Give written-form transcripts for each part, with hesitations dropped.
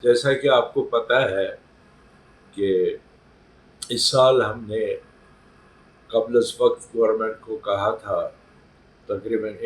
جیسا کہ آپ کو پتہ ہے کہ اس سال ہم نے قبل از وقت گورنمنٹ کو کہا تھا، تقریباً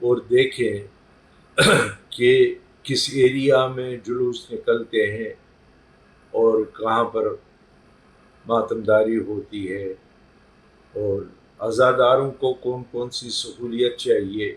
اور دیکھیں کہ کس ایریا میں جلوس نکلتے ہیں اور کہاں پر ماتمداری ہوتی ہے اور عزاداروں کو کون کون سی سہولیت چاہیے.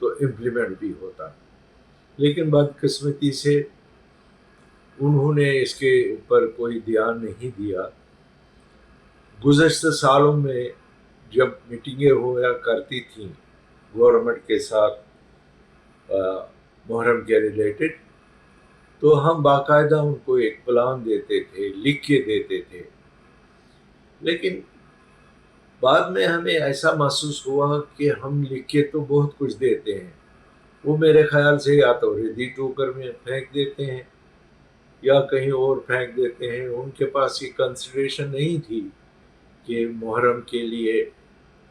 تو امپلیمنٹ بھی ہوتا، لیکن بدقسمتی سے انہوں نے اس کے اوپر کوئی دھیان نہیں دیا. گزشتہ سالوں میں جب میٹنگیں ہوا کرتی تھیں گورنمنٹ کے ساتھ محرم کے ریلیٹڈ، تو ہم باقاعدہ ان کو ایک پلان دیتے تھے، لکھ کے دیتے تھے. لیکن بعد میں ہمیں ایسا محسوس ہوا کہ ہم لکھ کے تو بہت کچھ دیتے ہیں، وہ میرے خیال سے یا تو ردی ٹوکر میں پھینک دیتے ہیں یا کہیں اور پھینک دیتے ہیں. ان کے پاس یہ کنسیڈریشن نہیں تھی کہ محرم کے لیے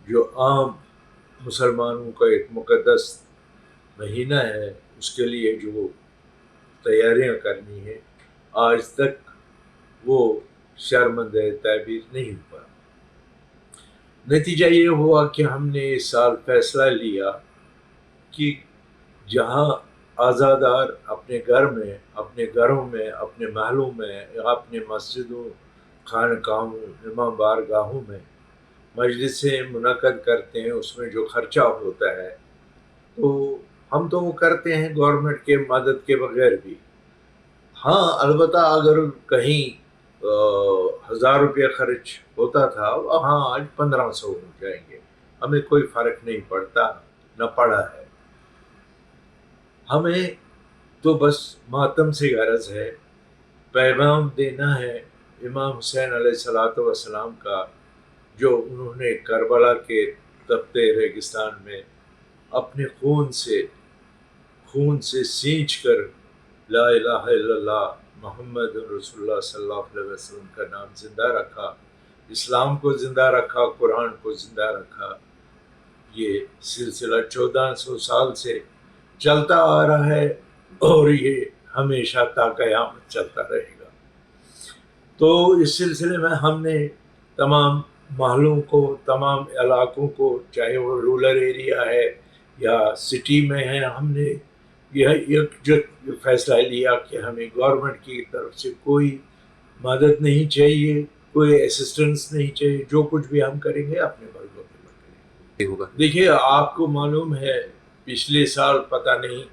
جو عام مسلمانوں کا ایک مقدس مہینہ ہے اس کے لیے جو تیاریاں کرنی ہیں، آج تک وہ شرمندہ تعبیر نہیں ہوا. نتیجہ یہ ہوا کہ ہم نے اس سال فیصلہ لیا کہ جہاں عزادار اپنے گھر میں، اپنے گھروں میں، اپنے محلوں میں، اپنے مسجدوں، خانقاہوں، امام بارگاہوں میں مجلسیں منعقد کرتے ہیں، اس میں جو خرچہ ہوتا ہے تو ہم تو وہ کرتے ہیں گورنمنٹ کے مدد کے بغیر بھی. ہاں البتہ اگر کہیں 1000 روپیہ خرچ ہوتا تھا، ہاں آج 1500 ہو جائیں گے، ہمیں کوئی فرق نہیں پڑتا، نہ پڑا ہے. ہمیں تو بس ماتم سے غرض ہے، پیغام دینا ہے امام حسین علیہ الصلوۃ والسلام کا، جو انہوں نے کربلا کے تپتے ریگستان میں اپنے خون سے سینچ کر لا الہ الا اللہ محمد رسول اللہ صلی اللہ علیہ وسلم کا نام زندہ رکھا، اسلام کو زندہ رکھا، قرآن کو زندہ رکھا. یہ سلسلہ 1400 سال سے چلتا آ رہا ہے اور یہ ہمیشہ تا قیامت چلتا رہے گا. تو اس سلسلے میں ہم نے تمام محلوں کو، تمام علاقوں کو، چاہے وہ رورل ایریا ہے یا سٹی میں ہے، ہم نے یہ فیصلہ لیا کہ ہمیں گورنمنٹ کی طرف سے کوئی مدد نہیں چاہیے، کوئی اسسٹنس نہیں چاہیے، جو کچھ بھی ہم کریں گے اپنے بلبوتے پر کریں گے. دیکھیے آپ کو معلوم ہے پچھلے سال پتہ نہیں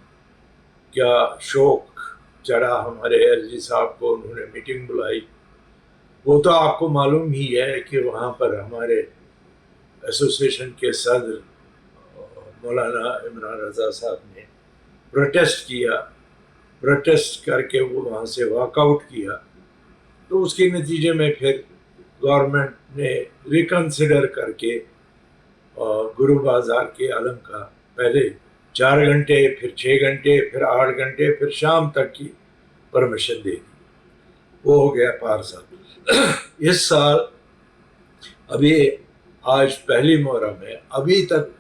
کیا شوق چڑھا ہمارے ایل صاحب کو، انہوں نے میٹنگ بلائی. وہ تو آپ کو معلوم ہی ہے کہ وہاں پر ہمارے ایسوسیشن کے صدر مولانا عمران رضا صاحب نے پروٹیسٹ کیا، پروٹیسٹ کر کے وہ وہاں سے واک آؤٹ کیا. تو اس کے نتیجے میں پھر گورنمنٹ نے ریکنسیڈر کر کے گرو بازار کے علم کا پہلے 4 گھنٹے، پھر 6 گھنٹے، پھر 8 گھنٹے، پھر شام تک کی پرمیشن دے دی. وہ ہو گیا پارسال. اس سال ابھی آج پہلی محرم ہے، ابھی تک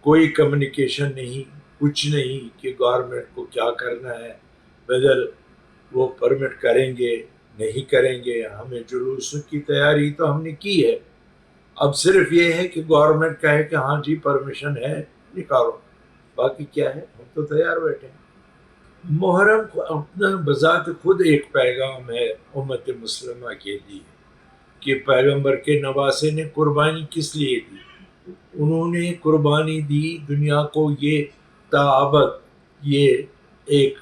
کوئی کمیونیکیشن نہیں، کچھ نہیں کہ گورنمنٹ کو کیا کرنا ہے، بدل وہ پرمٹ کریں گے نہیں کریں گے. ہمیں جلوس کی تیاری تو ہم نے کی ہے، اب صرف یہ ہے کہ گورنمنٹ کہے کہ ہاں جی پرمیشن ہے نکالو، باقی کیا ہے ہم تو تیار بیٹھے ہیں. محرم کو اپنا بذات خود ایک پیغام ہے امت مسلمہ کے لیے کہ پیغمبر کے نواسے نے قربانی کس لیے دی. انہوں نے قربانی دی دنیا کو یہ تعابت، یہ ایک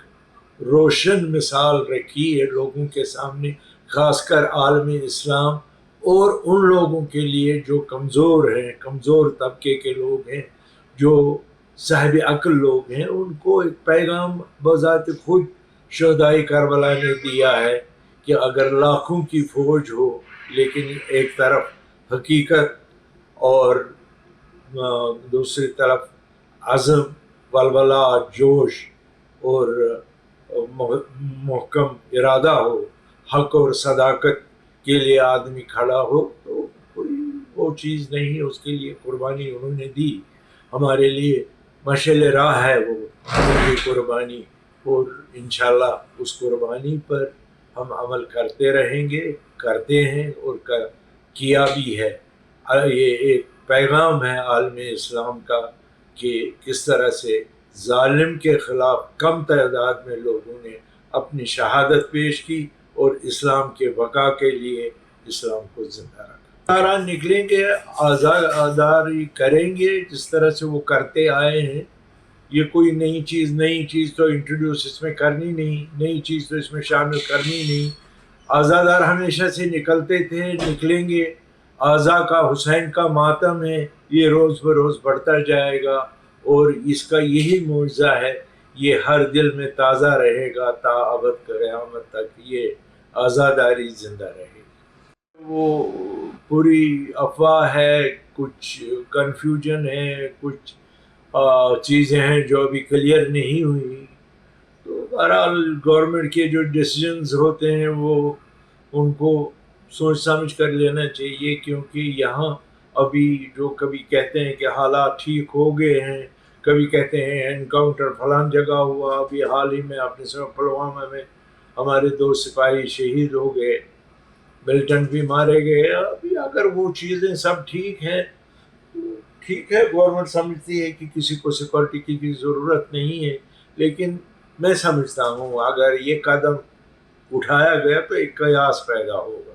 روشن مثال رکھی ہے لوگوں کے سامنے، خاص کر عالم اسلام اور ان لوگوں کے لیے جو کمزور ہیں، کمزور طبقے کے لوگ ہیں، جو صاحب عقل لوگ ہیں. ان کو ایک پیغام بذات خود شہدائے کربلا نے دیا ہے کہ اگر لاکھوں کی فوج ہو لیکن ایک طرف حقیقت اور دوسری طرف عزم، ولولہ، جوش اور محکم ارادہ ہو، حق اور صداقت کے لیے آدمی کھڑا ہو، تو کوئی وہ چیز نہیں ہے. اس کے لیے قربانی انہوں نے دی. ہمارے لیے مشعل راہ ہے وہ ان کی قربانی، اور انشاءاللہ اس قربانی پر ہم عمل کرتے رہیں گے، کرتے ہیں اور کیا بھی ہے۔ یہ ایک پیغام ہے عالم اسلام کا کہ کس طرح سے ظالم کے خلاف کم تعداد میں لوگوں نے اپنی شہادت پیش کی اور اسلام کے بقا کے لیے اسلام کو زندہ رکھا۔ نکلیں گے، آزاداری کریں گے جس طرح سے وہ کرتے آئے ہیں۔ یہ کوئی نئی چیز تو انٹروڈیوس اس میں کرنی نہیں، نئی چیز تو اس میں شامل کرنی نہیں۔ آزادار ہمیشہ سے نکلتے تھے، نکلیں گے۔ آزا کا، حسین کا ماتم ہے، یہ روز بروز بڑھتا جائے گا، اور اس کا یہی معجزہ ہے، یہ ہر دل میں تازہ رہے گا تا ابد قیامت تک، یہ آزاداری زندہ رہے گی۔ وہ پوری افواہ ہے، کچھ کنفیوژن ہے، کچھ چیزیں ہیں جو ابھی کلیئر نہیں ہوئی۔ تو بہرحال گورنمنٹ کے جو ڈیسیجنز ہوتے ہیں وہ ان کو سوچ سمجھ کر لینا چاہیے، کیونکہ یہاں ابھی جو کبھی کہتے ہیں کہ حالات ٹھیک ہو گئے ہیں، کبھی کہتے ہیں انکاؤنٹر فلان جگہ ہوا، ابھی حال ہی میں آپ نے سنا پلوامہ میں ہمارے 2 سپاہی شہید ہو گئے، ملٹنٹ بھی مارے گئے۔ ابھی اگر وہ چیزیں سب ٹھیک ہیں تو ٹھیک ہے، گورنمنٹ سمجھتی ہے کہ کسی کو سیکورٹی کی ضرورت نہیں ہے، لیکن میں سمجھتا ہوں اگر یہ قدم اٹھایا گیا تو ایک قیاس پیدا ہوگا۔